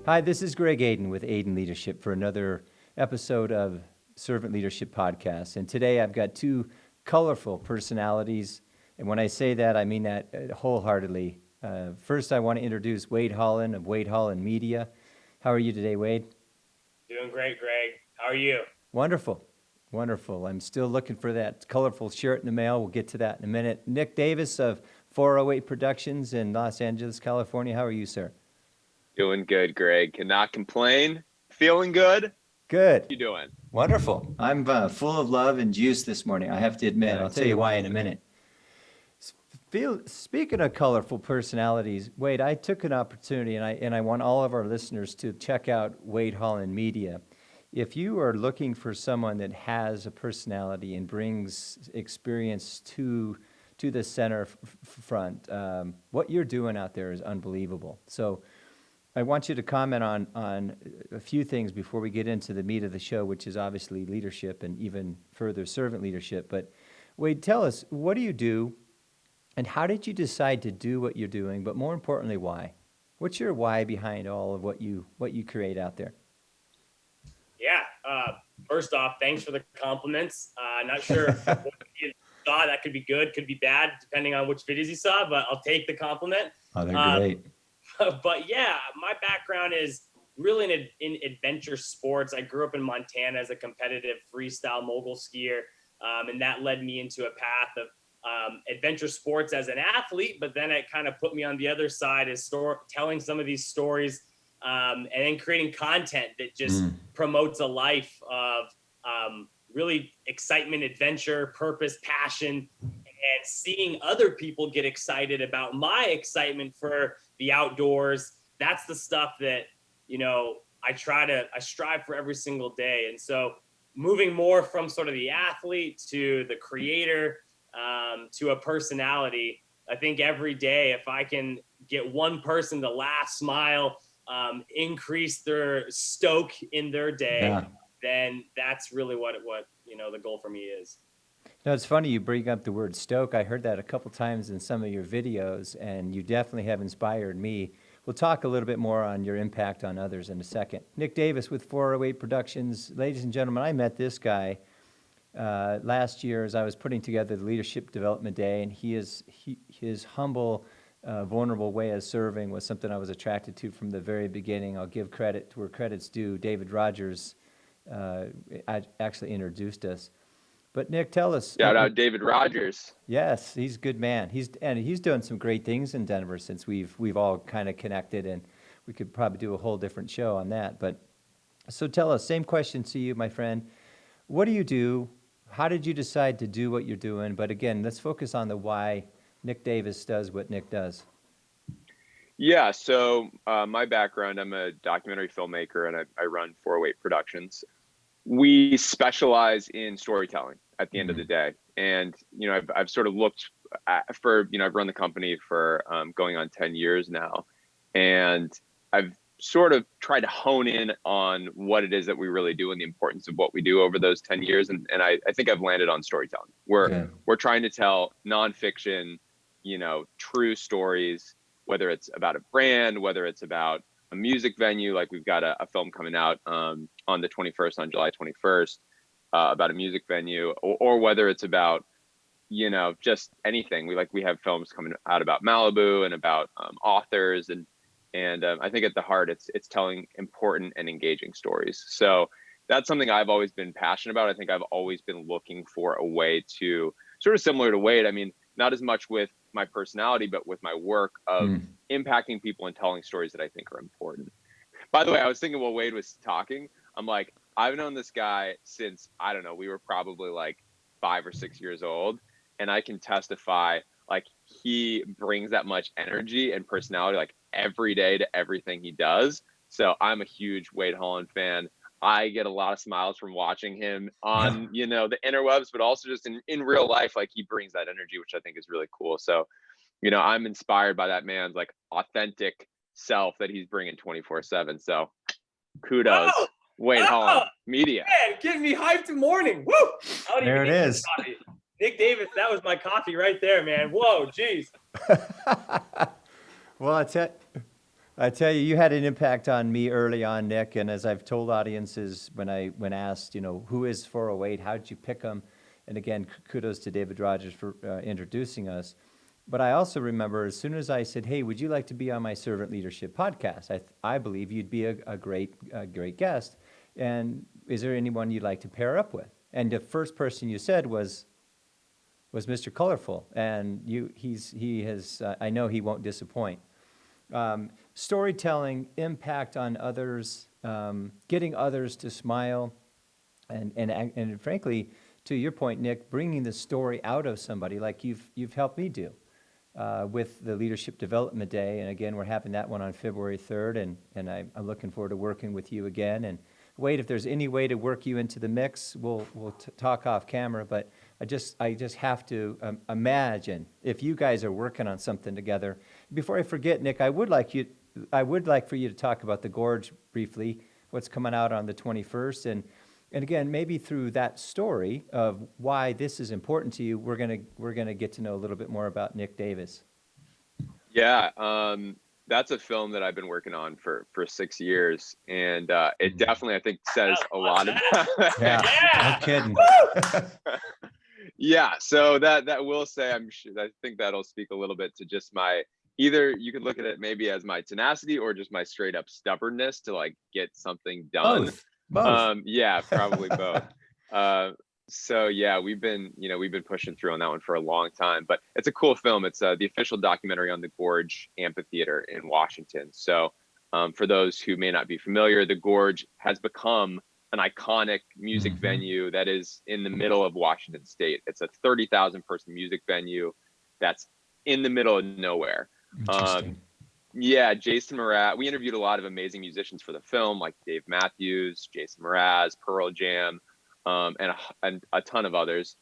Hi, this is Greg Aden with Aden Leadership for another episode of Servant Leadership Podcast. And today I've got two colorful personalities. And when I say that, I mean that wholeheartedly. First, I want to introduce Wade Holland of Wade Holland Media. How are you today, Wade? Doing great, Greg. How are you? Wonderful. Wonderful. I'm still looking for that colorful shirt in the mail. We'll get to that in a minute. Nic Davis of 408 Productions in Los Angeles, California. How are you, sir? Doing good, Greg. Cannot complain. Feeling good. Good. How you doing? Wonderful. I'm full of love and juice this morning, I have to admit. I'll tell you why in a minute. Speaking of colorful personalities, Wade, I took an opportunity, and I want all of our listeners to check out Wade Holland Media. If you are looking for someone that has a personality and brings experience to the center front, what you're doing out there is unbelievable. So I want you to comment on a few things before we get into the meat of the show, which is obviously leadership and even further servant leadership. But Wade, tell us, what do you do and how did you decide to do what you're doing? But more importantly, why? What's your why behind all of what you create out there? Yeah. First off, thanks for the compliments. Not sure what you saw. That could be good, could be bad, depending on which videos you saw, but I'll take the compliment. Oh, they're great. But yeah, my background is really in adventure sports. I grew up in Montana as a competitive freestyle mogul skier, and that led me into a path of adventure sports as an athlete, but then it kind of put me on the other side as telling some of these stories and then creating content that just promotes a life of really excitement, adventure, purpose, passion, and seeing other people get excited about my excitement for the outdoors. That's the stuff that, I strive for every single day. And so moving more from sort of the athlete to the creator, to a personality, I think every day, if I can get one person to laugh, smile, increase their stoke in their day, then that's really what the goal for me is. No, it's funny you bring up the word stoke. I heard that a couple times in some of your videos, and you definitely have inspired me. We'll talk a little bit more on your impact on others in a second. Nic Davis with 408 Productions. Ladies and gentlemen, I met this guy last year as I was putting together the Leadership Development Day, and his humble, vulnerable way of serving was something I was attracted to from the very beginning. I'll give credit to where credit's due. David Rogers actually introduced us. But Nic, tell us. Shout out David Rogers. Yes, he's a good man. He's doing some great things in Denver since we've all kind of connected, and we could probably do a whole different show on that. But so tell us, same question to you, my friend. What do you do? How did you decide to do what you're doing? But again, let's focus on the why Nic Davis does what Nic does. Yeah, so my background, I'm a documentary filmmaker, and I run 408 Productions. We specialize in storytelling at the end of the day. And, I've sort of looked I've run the company for going on 10 years now. And I've sort of tried to hone in on what it is that we really do and the importance of what we do over those 10 years. And I think I've landed on storytelling. We're trying to tell nonfiction, true stories, whether it's about a brand, whether it's about a music venue, like we've got a film coming out on the 21st, on July 21st, about a music venue, or whether it's about, just anything. We have films coming out about Malibu and about authors, and I think at the heart, it's telling important and engaging stories. So that's something I've always been passionate about. I think I've always been looking for a way to, sort of similar to Wade, I mean, not as much with my personality, but with my work of impacting people and telling stories that I think are important. By the way, I was thinking while Wade was talking, I'm like, I've known this guy since, I don't know, we were probably like 5 or 6 years old. And I can testify, like, he brings that much energy and personality, like, every day to everything he does. So I'm a huge Wade Holland fan. I get a lot of smiles from watching him on, the interwebs, but also just in real life, like, he brings that energy, which I think is really cool. So, I'm inspired by that man's, like, authentic self that he's bringing 24/7. So kudos. Oh, Wade Holland Media. Man, getting me hyped in the morning. Woo! There it is. Nic Davis, that was my coffee right there, man. Whoa, geez. Well, I tell you, you had an impact on me early on, Nick. And as I've told audiences when asked, who is 408, how did you pick them? And again, kudos to David Rogers for introducing us. But I also remember as soon as I said, "Hey, would you like to be on my servant leadership podcast?" I believe you'd be a great guest. And is there anyone you'd like to pair up with? And the first person you said was Mr. Colorful, and he has I know he won't disappoint. Storytelling, impact on others, getting others to smile, and frankly, to your point, Nick, bringing the story out of somebody like you've helped me do with the Leadership Development Day. And again, we're having that one on February 3rd, and I'm looking forward to working with you again. And Wade, if there's any way to work you into the mix, we'll talk off camera. But I just have to imagine if you guys are working on something together. Before I forget, Nick, I would like for you to talk about the Gorge briefly, what's coming out on the 21st, and again, maybe through that story of why this is important to you, we're gonna get to know a little bit more about Nic Davis. Yeah, that's a film that I've been working on for 6 years, and it definitely, I think, says a lot about. Yeah, no kidding. Yeah, so that will say, I think that'll speak a little bit to just either you could look at it maybe as my tenacity or just my straight up stubbornness to like get something done. Both. Yeah, probably both. So yeah, we've been pushing through on that one for a long time, but it's a cool film. It's the official documentary on the Gorge Amphitheater in Washington. So for those who may not be familiar, the Gorge has become an iconic music venue that is in the middle of Washington State. It's a 30,000 person music venue that's in the middle of nowhere. Interesting. Yeah, Jason Mraz. We interviewed a lot of amazing musicians for the film, like Dave Matthews, Jason Mraz, Pearl Jam, and a ton of others.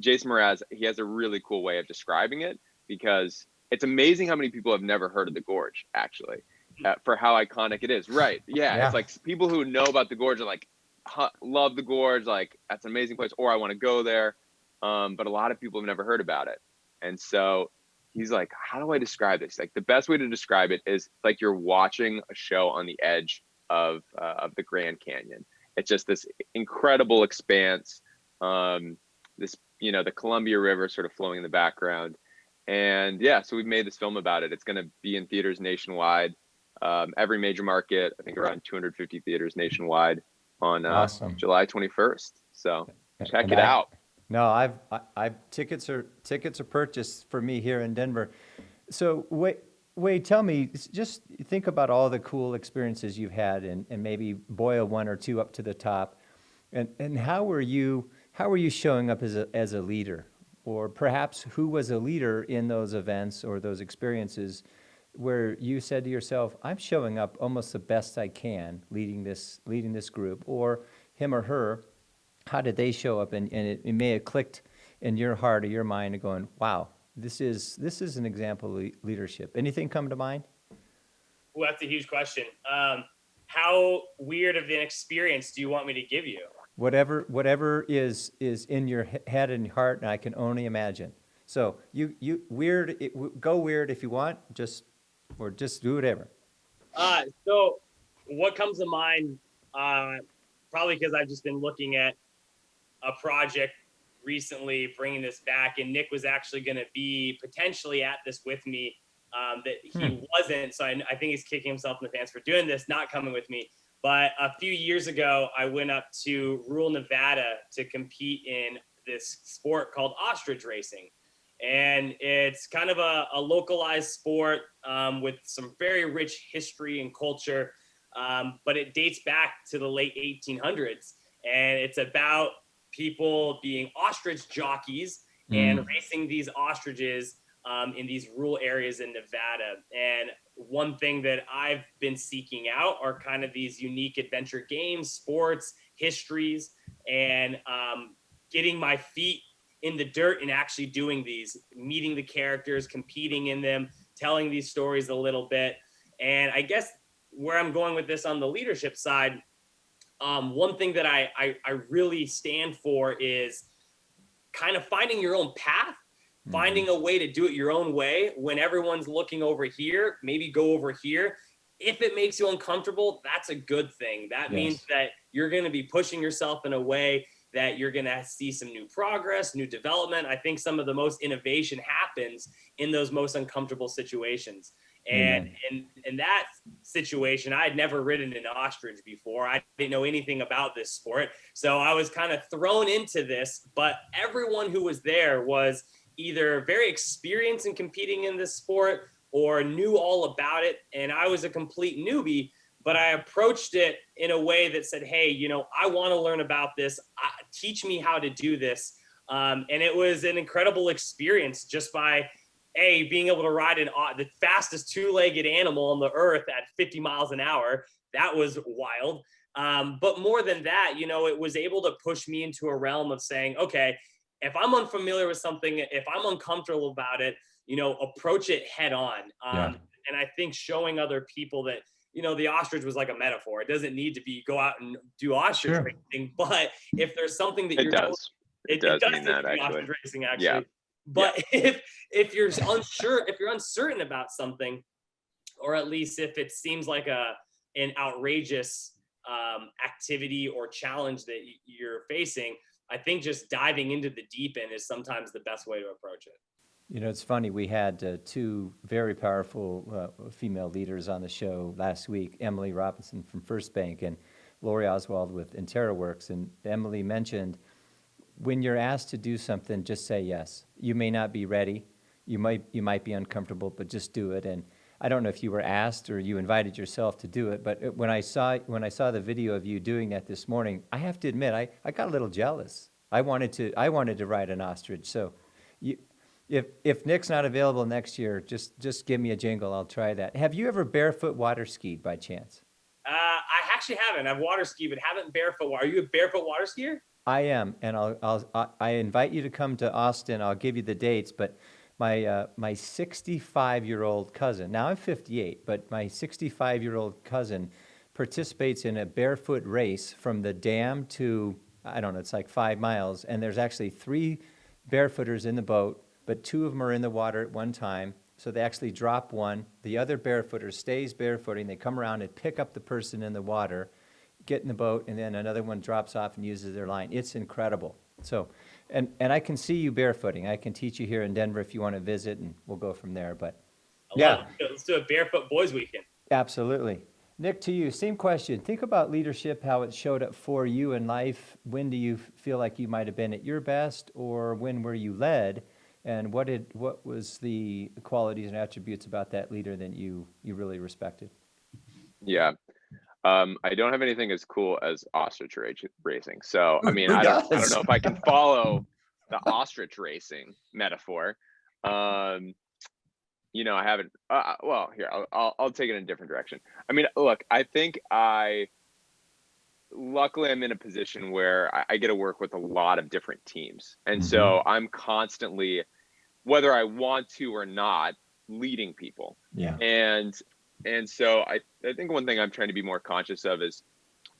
Jason Mraz, he has a really cool way of describing it because it's amazing how many people have never heard of the Gorge, actually, for how iconic it is. Right? Yeah, it's like people who know about the Gorge are like, love the Gorge, like that's an amazing place, or I want to go there. But a lot of people have never heard about it, and so he's like, how do I describe this? Like the best way to describe it is like you're watching a show on the edge of the Grand Canyon. It's just this incredible expanse. The Columbia River sort of flowing in the background. And yeah, so we've made this film about it. It's going to be in theaters nationwide, every major market, I think around 250 theaters nationwide on Awesome. July 21st. So check it out. No, I've tickets are purchased for me here in Denver. So Wade, tell me, just think about all the cool experiences you've had, and maybe boil one or two up to the top, and how are you showing up as a leader, or perhaps who was a leader in those events or those experiences, where you said to yourself, I'm showing up almost the best I can, leading this group, or him or her. How did they show up? And it may have clicked in your heart or your mind and going, wow, this is an example of leadership. Anything come to mind? Well, that's a huge question. How weird of an experience do you want me to give you? Whatever is in your head and heart, and I can only imagine. So you go weird if you want, or just do whatever. So what comes to mind, probably because I've just been looking at a project recently, bringing this back, and Nic was actually going to be potentially at this with me, that he wasn't. So I think he's kicking himself in the pants for doing this, not coming with me. But a few years ago, I went up to rural Nevada to compete in this sport called ostrich racing. And it's kind of a localized sport with some very rich history and culture, but it dates back to the late 1800s. And it's about people being ostrich jockeys and racing these ostriches in these rural areas in Nevada. And one thing that I've been seeking out are kind of these unique adventure games, sports, histories, and getting my feet in the dirt and actually doing these, meeting the characters, competing in them, telling these stories a little bit. And I guess where I'm going with this on the leadership side, one thing that I really stand for is kind of finding your own path, finding a way to do it your own way. When everyone's looking over here, maybe go over here if it makes you uncomfortable, that's a good thing. That means that you're going to be pushing yourself in a way that you're going to see some new progress, new development. I think some of the most innovation happens in those most uncomfortable situations. And in that situation, I had never ridden an ostrich before. I didn't know anything about this sport. So I was kind of thrown into this, but everyone who was there was either very experienced in competing in this sport or knew all about it. And I was a complete newbie, but I approached it in a way that said, hey, you know, I want to learn about this. Teach me how to do this. And it was an incredible experience just by being able to ride the fastest two-legged animal on the earth at 50 miles an hour. That was wild. But more than that, you know, it was able to push me into a realm of saying, okay, if I'm unfamiliar with something, if I'm uncomfortable about it, you know, approach it head on. And I think showing other people that, you know, the ostrich was like a metaphor. It doesn't need to be go out and do ostrich racing, but if there's something that it does mean that actually. Ostrich racing actually. But if you're unsure, if you're uncertain about something, or at least if it seems like an outrageous activity or challenge that you're facing, I think just diving into the deep end is sometimes the best way to approach it. You know, it's funny, we had two very powerful female leaders on the show last week, Emily Robinson from First Bank and Lori Oswald with InterraWorks. And Emily mentioned, when you're asked to do something, just say yes. You may not be ready. You might be uncomfortable, but just do it. And I don't know if you were asked or you invited yourself to do it, but when I saw the video of you doing that this morning, I have to admit, I got a little jealous. I wanted to ride an ostrich. So if Nic's not available next year, just give me a jingle. I'll try that. Have you ever barefoot water skied by chance? I actually haven't. I've water skied, but haven't barefoot. Are you a barefoot water skier? I am, and I invite you to come to Austin. I'll give you the dates, but my 65-year-old cousin, now I'm 58, but my 65-year-old cousin participates in a barefoot race from the dam to, I don't know, it's like 5 miles, and there's actually 3 barefooters in the boat, but 2 of them are in the water at one time, so they actually drop one. The other barefooter stays barefooting. They come around and pick up the person in the water, get in the boat, and then another one drops off and uses their line. It's incredible. So, and I can see you barefooting. I can teach you here in Denver if you want to visit, and we'll go from there. But let's do a barefoot boys weekend. Absolutely. Nic, to you, same question. Think about leadership, how it showed up for you in life. When do you feel like you might have been at your best, or when were you led? And what was the qualities and attributes about that leader that you really respected? Yeah. I don't have anything as cool as ostrich racing. So, I mean, I don't know if I can follow the ostrich racing metaphor. You know, I haven't, well, here, I'll take it in a different direction. I mean, look, I think luckily I'm in a position where I get to work with a lot of different teams. And so I'm constantly, whether I want to or not, leading people. Yeah. And so I think one thing I'm trying to be more conscious of is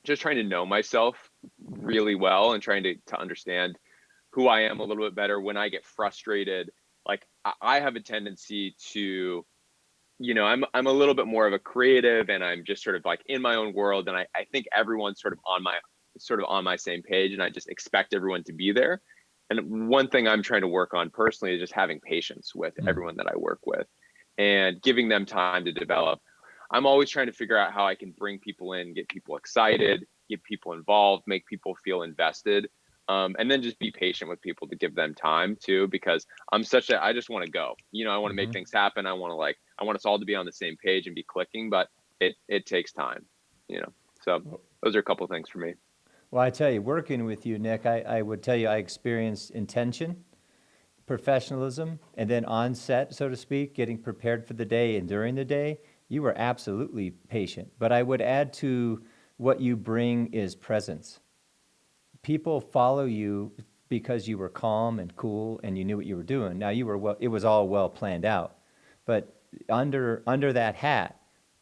just trying to know myself really well and trying to understand who I am a little bit better. When I get frustrated, like I have a tendency to, you know, I'm a little bit more of a creative, and I'm just sort of like in my own world. And I think everyone's sort of on my same page, and I just expect everyone to be there. And one thing I'm trying to work on personally is just having patience with everyone that I work with and giving them time to develop. I'm always trying to figure out how I can bring people in, get people excited, get people involved, make people feel invested, and then just be patient with people to give them time too, because I just want to go. You know, I want to make things happen. I want us all to be on the same page and be clicking, but it takes time, you know. So those are a couple of things for me. Well, I tell you, working with you, Nic, I would tell you I experienced intention, professionalism, and then on set, so to speak, getting prepared for the day and during the day. You were absolutely patient. But I would add to what you bring is presence. People follow you because you were calm and cool and you knew what you were doing. Now it was all well planned out. But under that hat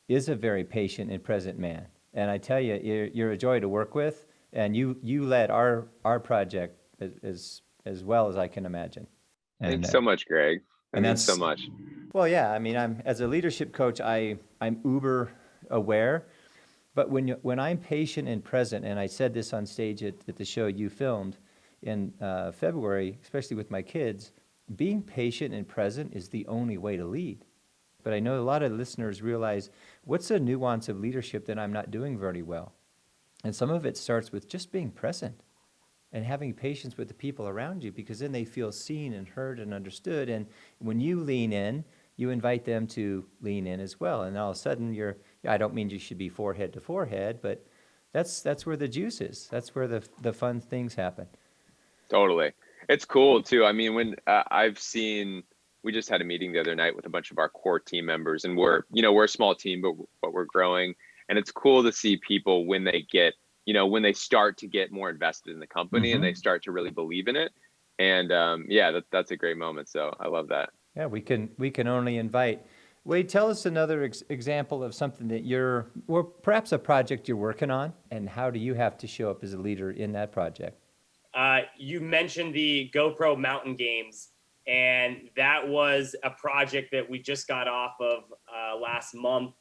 is a very patient and present man. And I tell you, you're a joy to work with. And you led our project as well as I can imagine. Thanks so much, Greg. And that's so much. Well, yeah. I mean, as a leadership coach, I'm uber aware. But when I'm patient and present, and I said this on stage at the show you filmed in February, especially with my kids, being patient and present is the only way to lead. But I know a lot of listeners realize, what's a nuance of leadership that I'm not doing very well? And some of it starts with just being present and having patience with the people around you, because then they feel seen and heard and understood. And when you lean in, you invite them to lean in as well. And all of a sudden I don't mean you should be forehead to forehead, but that's where the juice is. That's where the fun things happen. Totally. It's cool too. I mean, when we just had a meeting the other night with a bunch of our core team members, and we're a small team, but we're growing. And it's cool to see people when they get, when they start to get more invested in the company and they start to really believe in it. And that's a great moment. So I love that. Yeah, we can only invite. Wade, tell us another example of something that or perhaps a project you're working on, and how do you have to show up as a leader in that project? You mentioned the GoPro Mountain Games, and that was a project that we just got off of last month.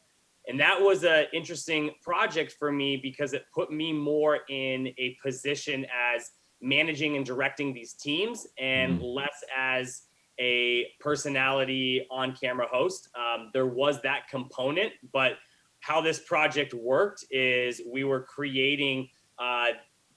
And that was an interesting project for me because it put me more in a position as managing and directing these teams, and less as a personality on camera host. There was that component, but how this project worked is we were creating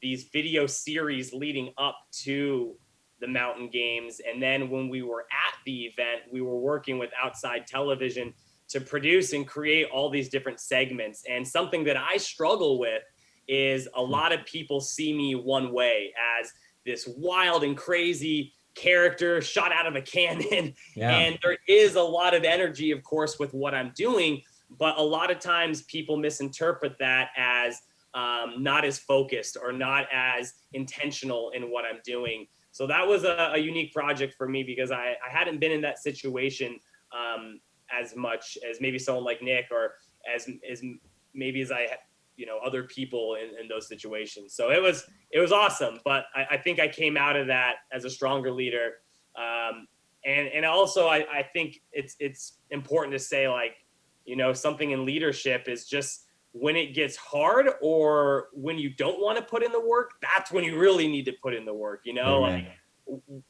these video series leading up to the Mountain Games. And then when we were at the event, we were working with outside television to produce and create all these different segments. And something that I struggle with is a lot of people see me one way, as this wild and crazy character shot out of a cannon. Yeah. And there is a lot of energy, of course, with what I'm doing, but a lot of times people misinterpret that as not as focused or not as intentional in what I'm doing. So that was a unique project for me, because I hadn't been in that situation as much as maybe someone like Nic, or as maybe as other people in those situations. So it was awesome, but I think I came out of that as a stronger leader. And also I think it's important to say, something in leadership is just, when it gets hard or when you don't want to put in the work, that's when you really need to put in the work.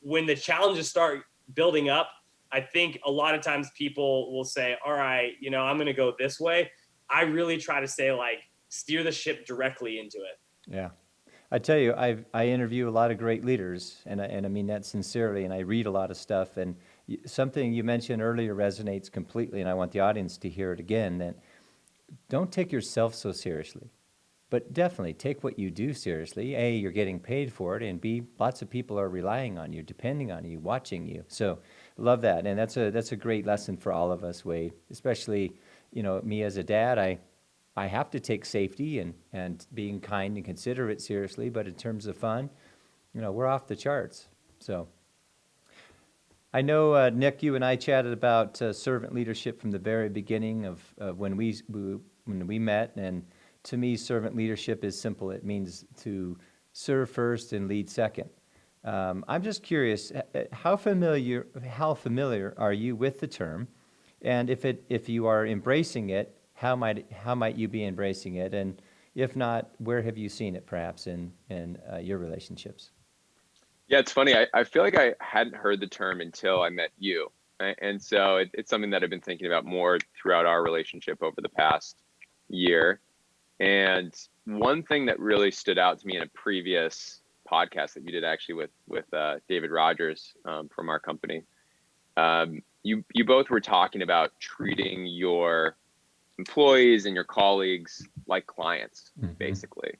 When the challenges start building up, I think a lot of times people will say, all right, I'm going to go this way. I really try to say, steer the ship directly into it. Yeah. I tell you, I interview a lot of great leaders, and I mean that sincerely, and I read a lot of stuff, and something you mentioned earlier resonates completely, and I want the audience to hear it again, that don't take yourself so seriously, but definitely take what you do seriously. A, you're getting paid for it, and B, lots of people are relying on you, depending on you, watching you. So love that, and that's a great lesson for all of us, Wade, especially, me as a dad. I have to take safety and being kind and considerate seriously, but in terms of fun, we're off the charts. So I know, Nic, you and I chatted about servant leadership from the very beginning of when we met, and to me, servant leadership is simple. It means to serve first and lead second. I'm just curious, how familiar are you with the term, and if you are embracing it, how might you be embracing it, and if not, where have you seen it perhaps in your relationships? Yeah, it's funny. I feel like I hadn't heard the term until I met you. And so it's something that I've been thinking about more throughout our relationship over the past year. And one thing that really stood out to me in a previous podcast that you did actually with David Rogers from our company, you both were talking about treating your employees and your colleagues like clients, basically.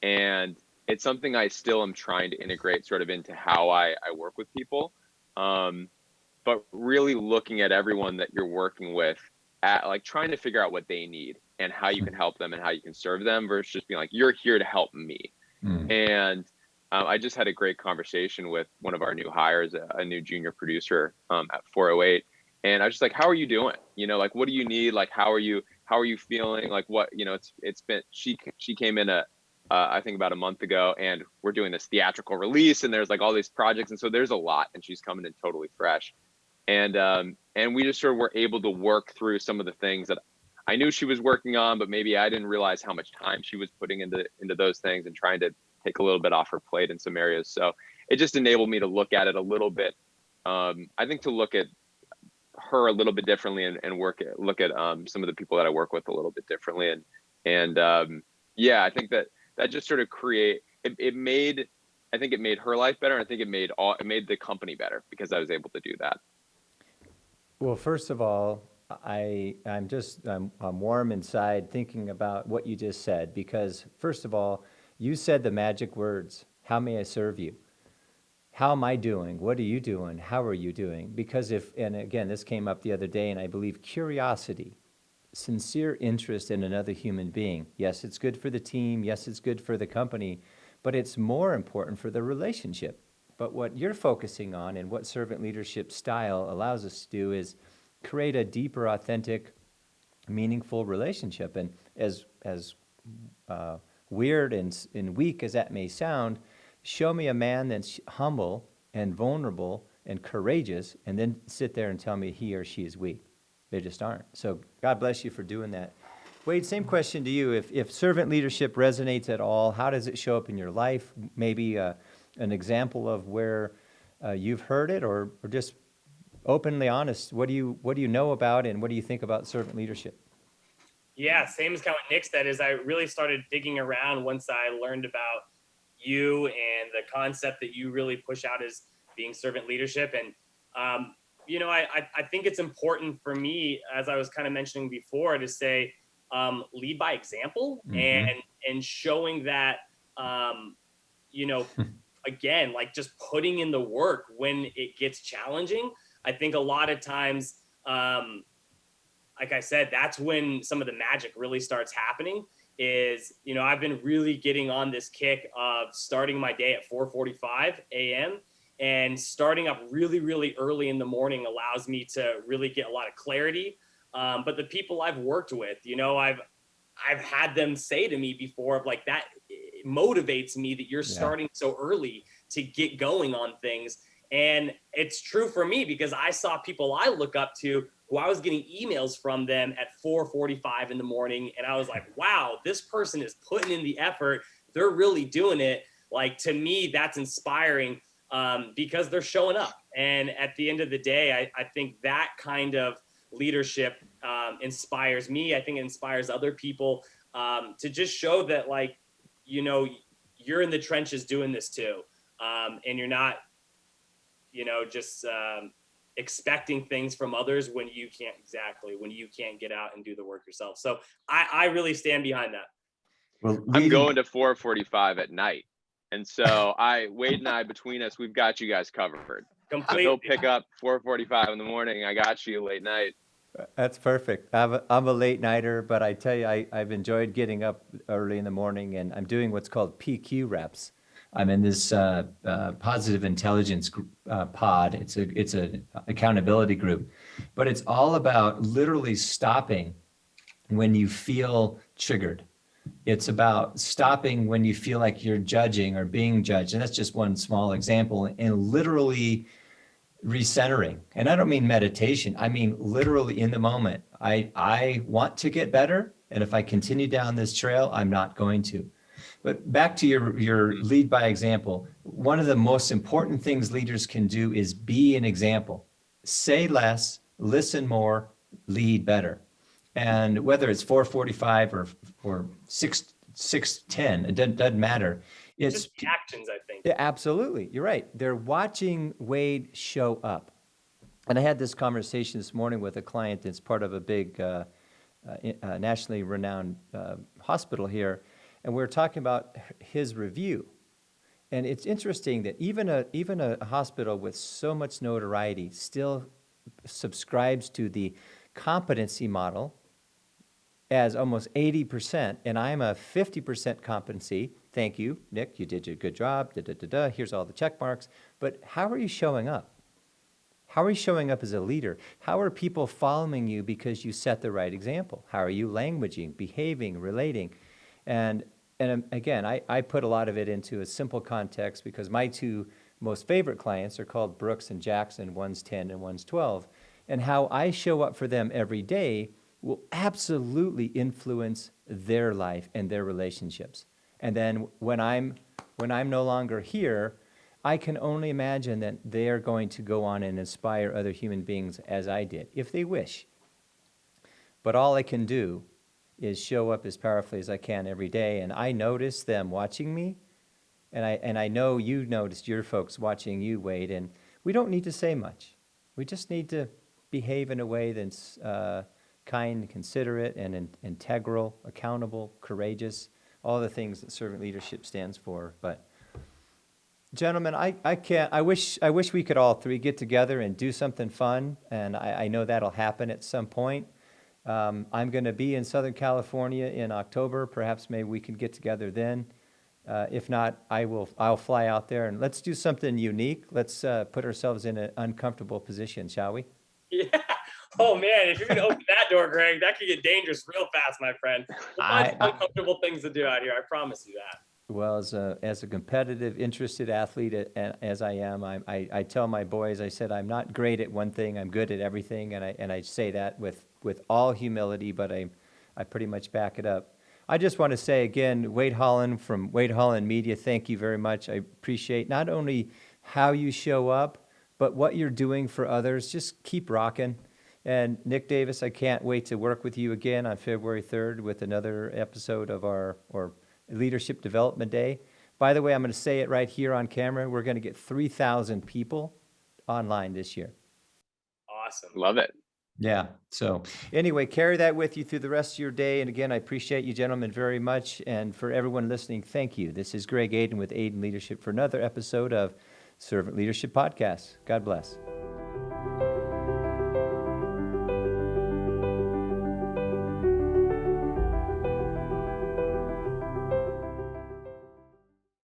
And it's something I still am trying to integrate sort of into how I work with people. But really looking at everyone that you're working with at trying to figure out what they need and how you can help them and how you can serve them, versus just being like, you're here to help me. And I just had a great conversation with one of our new hires, a new junior producer at 408. And I was just like, how are you doing? What do you need? How are you feeling? It's been, she came in I think about a month ago, and we're doing this theatrical release, and there's all these projects. And so there's a lot, and she's coming in totally fresh. And we just sort of were able to work through some of the things that I knew she was working on, but maybe I didn't realize how much time she was putting into those things and trying to take a little bit off her plate in some areas. So it just enabled me to look at it a little bit. I think to look at her a little bit differently and look at some of the people that I work with a little bit differently. Yeah, I think that just sort of I think it made her life better. I think it made the company better because I was able to do that. Well, first of all, I'm warm inside thinking about what you just said, because first of all, you said the magic words, how may I serve you? How am I doing? What are you doing? How are you doing? Because and again, this came up the other day, and I believe curiosity, sincere interest in another human being. Yes, it's good for the team. Yes, it's good for the company, but it's more important for the relationship. But what you're focusing on and what servant leadership style allows us to do is create a deeper, authentic, meaningful relationship. And as weird and weak as that may sound, show me a man that's humble and vulnerable and courageous, and then sit there and tell me he or she is weak. They just aren't. So God bless you for doing that. Wade, same question to you. If servant leadership resonates at all, how does it show up in your life? Maybe an example of where you've heard it, or just openly honest. What do you know about, and what do you think about servant leadership? Yeah, same as kind of what Nic said, is I really started digging around once I learned about you and the concept that you really push out as being servant leadership. And, I think it's important for me, as I was kind of mentioning before, to say, lead by example. Mm-hmm. and showing that, again, like just putting in the work when it gets challenging. I think a lot of times, like I said, that's when some of the magic really starts happening. Is, I've been really getting on this kick of starting my day at 4:45 a.m. and starting up really, really early in the morning allows me to really get a lot of clarity. But the people I've worked with, I've had them say to me before, like, that motivates me that you're starting so early to get going on things. And it's true for me, because I saw people I look up to who I was getting emails from them at 4:45 in the morning. And I was like, wow, this person is putting in the effort. They're really doing it. Like, to me, that's inspiring, because they're showing up. And at the end of the day, I think that kind of leadership inspires me. I think it inspires other people to just show that, like, you're in the trenches doing this too. And you're not, just expecting things from others when you can't get out and do the work yourself. So I really stand behind that. Well, I'm going to 4:45 at night. And so Wade and I, between us, we've got you guys covered. Completely. So he'll pick up 4:45 in the morning. I got you late night. That's perfect. I'm a late nighter, but I tell you, I've enjoyed getting up early in the morning, and I'm doing what's called PQ reps. I'm in this positive intelligence pod. It's a accountability group, but it's all about literally stopping when you feel triggered. It's about stopping when you feel like you're judging or being judged, and that's just one small example. And literally recentering, and I don't mean meditation. I mean literally in the moment. I want to get better, and if I continue down this trail, I'm not going to. But back to your lead by example, one of the most important things leaders can do is be an example. Say less, listen more, lead better. And whether it's 4:45 or 6:10, it doesn't matter. It's just the actions, I think. Yeah, absolutely. You're right. They're watching Wade show up. And I had this conversation this morning with a client that's part of a big nationally renowned hospital here. And we were talking about his review. And it's interesting that even a hospital with so much notoriety still subscribes to the competency model as almost 80%, and I'm a 50% competency. Thank you, Nic, you did a good job, here's all the check marks. But how are you showing up? How are you showing up as a leader? How are people following you because you set the right example? How are you languaging, behaving, relating? And again, I put a lot of it into a simple context because my two most favorite clients are called Brooks and Jackson, one's 10 and one's 12. And how I show up for them every day will absolutely influence their life and their relationships. And then when I'm no longer here, I can only imagine that they are going to go on and inspire other human beings as I did, if they wish. But all I can do is show up as powerfully as I can every day. And I notice them watching me, and I know you noticed your folks watching you, Wade, and we don't need to say much. We just need to behave in a way that's kind, considerate, and integral, accountable, courageous, all the things that servant leadership stands for. But gentlemen, I wish we could all three get together and do something fun, and I know that'll happen at some point. I'm going to be in Southern California in October. Perhaps maybe we can get together then. If not, I'll fly out there, and let's do something unique. Let's put ourselves in an uncomfortable position, shall we? Yeah. Oh man, if you're gonna open that door, Greg, that could get dangerous real fast, my friend. We'll find some uncomfortable things to do out here. I promise you that. Well, as a competitive, interested athlete as I am, I tell my boys, I said, I'm not great at one thing, I'm good at everything, and I say that with all humility, but I pretty much back it up. I just want to say again, Wade Holland from Wade Holland Media, thank you very much. I appreciate not only how you show up, but what you're doing for others. Just keep rocking. And Nic Davis, I can't wait to work with you again on February 3rd with another episode of our Leadership Development Day. By the way, I'm going to say it right here on camera. We're going to get 3,000 people online this year. Awesome. Love it. Yeah. So anyway, carry that with you through the rest of your day. And again, I appreciate you gentlemen very much. And for everyone listening, thank you. This is Greg Aden with Aden Leadership for another episode of Servant Leadership Podcast. God bless.